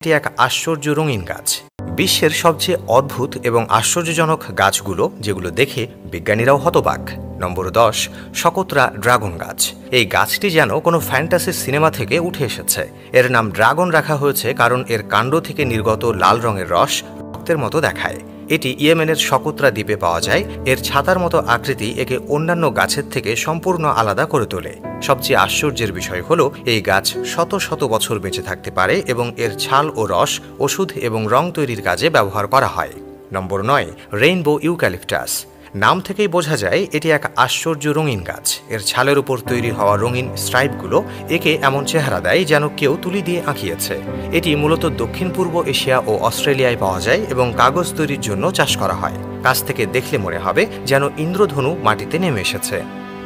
এটি এক আশ্চর্য রঙিন গাছ। বিশ্বের সবচেয়ে অদ্ভুত এবং আশ্চর্যজনক গাছগুলো, যেগুলো দেখে বিজ্ঞানীরাও হতবাক। নম্বর 10, সকোত্রা ড্রাগন গাছ। এই গাছটি যেন কোনো ফ্যান্টাসি সিনেমা থেকে উঠে এসেছে। এর নাম ড্রাগন রাখা হয়েছে কারণ এর কাণ্ড থেকে নির্গত লাল রঙের রস রক্তের মতো দেখায়। এটি ইয়েমেনের সকোত্রা দ্বীপে পাওয়া যায়। এর ছাতার মতো আকৃতি একে অন্যান্য গাছের থেকে সম্পূর্ণ আলাদা করে তোলে। সবচেয়ে আশ্চর্যের বিষয় হলো এই গাছ শত শত বছর বেঁচে থাকতে পারে এবং এর ছাল ও রস ওষুধ এবং রং তৈরির কাজে ব্যবহার করা হয়। নম্বর 9, রেইনবো ইউক্যালিপটাস। নাম থেকেই বোঝা যায় এটি এক আশ্চর্য রঙিন গাছ। এর ছালের উপর তৈরি হওয়া রঙিন স্ট্রাইপগুলো একে এমন চেহারা দেয় যেন কেউ তুলি দিয়ে আঁকিয়েছে। এটি মূলত দক্ষিণ পূর্ব এশিয়া ও অস্ট্রেলিয়ায় পাওয়া যায় এবং কাগজ তৈরির জন্য চাষ করা হয়। কাছ থেকে দেখলে মনে হবে যেন ইন্দ্রধনু মাটিতে নেমে এসেছে।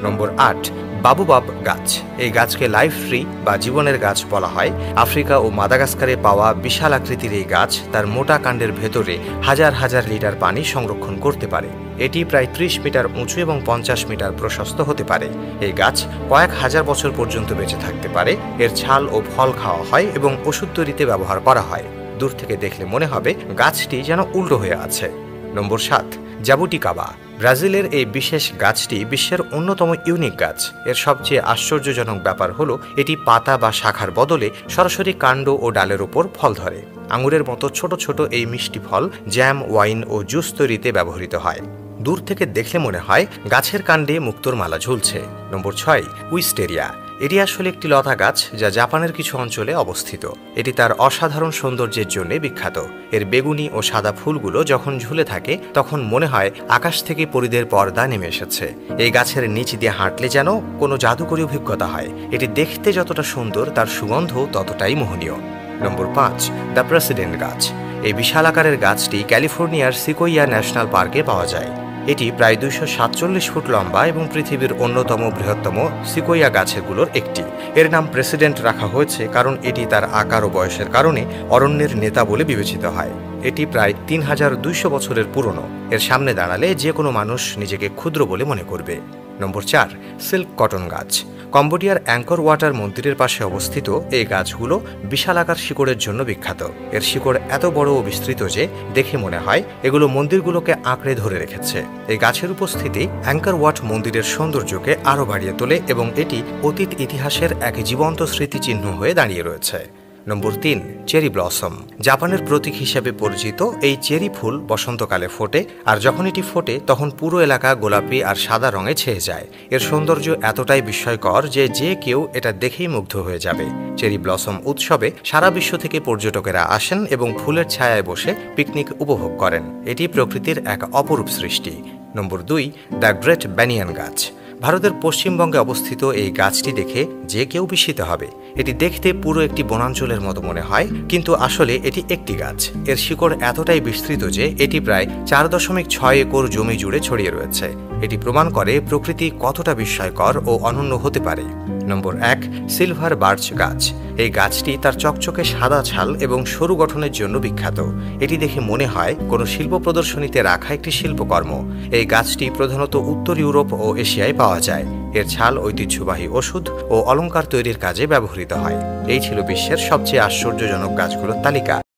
নম্বর 8, বাবুবাব গাছ। এই গাছকে লাইফ ট্রি বা জীবনের গাছ বলা হয়। আফ্রিকা ও মাদাগাস্কারে পাওয়া বিশাল আকৃতির এই গাছ তার মোটা কাণ্ডের ভেতরে হাজার হাজার লিটার পানি সংরক্ষণ করতে পারে। এটি প্রায় 30 মিটার উঁচু এবং 50 মিটার প্রশস্ত হতে পারে। এই গাছ কয়েক হাজার বছর পর্যন্ত বেঁচে থাকতে পারে। এর ছাল ও ফল খাওয়া হয় এবং ওষুধ তৈরিতে ব্যবহার করা হয়। দূর থেকে দেখলে মনে হবে গাছটি যেন উল্টো হয়ে আছে। নম্বর 7, জাবুটিকাবা। ব্রাজিলের এই বিশেষ গাছটি বিশ্বের অন্যতম ইউনিক গাছ। এর সবচেয়ে আশ্চর্যজনক ব্যাপার হলো এটি পাতা বা শাখার বদলে সরাসরি কাণ্ড ও ডালের উপর ফল ধরে। আঙুরের মতো ছোট ছোট এই মিষ্টি ফল জ্যাম, ওয়াইন ও জুস তৈরিতে ব্যবহৃত হয়। দূর থেকে দেখলে মনে হয় গাছের কাণ্ডে মুক্তোর মালা ঝুলছে। নম্বর 6, উইস্টেরিয়া। এটি আসলে একটি লতা গাছ যা জাপানের কিছু অঞ্চলে অবস্থিত। এটি তার অসাধারণ সৌন্দর্যের জন্য বিখ্যাত। এর বেগুনি ও সাদা ফুলগুলো যখন ঝুলে থাকে তখন মনে হয় আকাশ থেকে পরীদের পর্দা নেমে এসেছে। এই গাছের নিচ দিয়ে হাঁটলে যেন কোনো জাদুকরী অভিজ্ঞতা হয়। এটি দেখতে যতটা সুন্দর তার সুগন্ধ ততটাই মোহনীয়। নম্বর 5, দ্য প্রেসিডেন্ট গাছ। এই বিশাল আকারের গাছটি ক্যালিফোর্নিয়ার সিকোইয়া ন্যাশনাল পার্কে পাওয়া যায়। এটি প্রায় 247 ফুট লম্বা এবং পৃথিবীর অন্যতম বৃহত্তম সিকোইয়া গাছগুলোর একটি। এর নাম প্রেসিডেন্ট রাখা হয়েছে কারণ এটি তার আকার ও বয়সের কারণে অরণ্যের নেতা বলে বিবেচিত হয়। এটি প্রায় 3200 বছরের পুরনো। এর সামনে দাঁড়ালে যে কোনো মানুষ নিজেকে ক্ষুদ্র বলে মনে করবে। নম্বর 4, সিল্ক কটন গাছ। কম্বোডিয়ার অ্যাঙ্কর ওয়াটার মন্দিরের পাশে অবস্থিত এই গাছগুলো বিশালাকার শিকড়ের জন্য বিখ্যাত। এর শিকড় এত বড় ও বিস্তৃত যে দেখে মনে হয় এগুলো মন্দিরগুলোকে আঁকড়ে ধরে রেখেছে। এই গাছের উপস্থিতি অ্যাঙ্কর ওয়াট মন্দিরের সৌন্দর্যকে আরও বাড়িয়ে তোলে এবং এটি অতীত ইতিহাসের এক জীবন্ত স্মৃতিচিহ্ন হয়ে দাঁড়িয়ে রয়েছে। নম্বর 3, চেরি ব্লসম। জাপানের প্রতীক হিসেবে পরিচিত এই চেরি ফুল বসন্তকালে ফোটে, আর যখন এটি ফোটে তখন পুরো এলাকা গোলাপি আর সাদা রঙে ছেয়ে যায়। এর সৌন্দর্য এতটাই বিস্ময়কর যে যে কেউ এটা দেখেই মুগ্ধ হয়ে যাবে। চেরি ব্লসম উৎসবে সারা বিশ্ব থেকে পর্যটকেরা আসেন এবং ফুলের ছায়ায় বসে পিকনিক উপভোগ করেন। এটি প্রকৃতির এক অপরূপ সৃষ্টি। নম্বর 2, দ্য গ্রেট ব্যানিয়ান গাছ। ভারতের পশ্চিমবঙ্গে অবস্থিত এই গাছটি দেখে যে কেউ বিস্মিত হবে। এটি দেখতে পুরো একটি বনাঞ্চলের মতো মনে হয়, কিন্তু আসলে এটি একটি গাছ। এর শিকড় এতটাই বিস্তৃত যে এটি প্রায় 4.6 একর জমি জুড়ে ছড়িয়ে রয়েছে। এটি প্রমাণ করে প্রকৃতি কতটা বিস্ময়কর ও অনন্য হতে পারে। নম্বর 1, সিলভার বার্চ গাছ। এই গাছটি তার চকচকে সাদা ছাল এবং সরু গঠনের জন্য বিখ্যাত। এটি দেখে মনে হয় কোনো শিল্প প্রদর্শনীতে রাখা একটি শিল্পকর্ম। এই গাছটি প্রধানত উত্তর ইউরোপ ও এশিয়ায় পাওয়া যায়। এর ছাল ঐতিহ্যবাহী ওষুধ ও অলংকার তৈরির কাজে ব্যবহৃত হয়। এই ছিল বিশ্বের সবচেয়ে আশ্চর্যজনক গাছগুলোর তালিকা।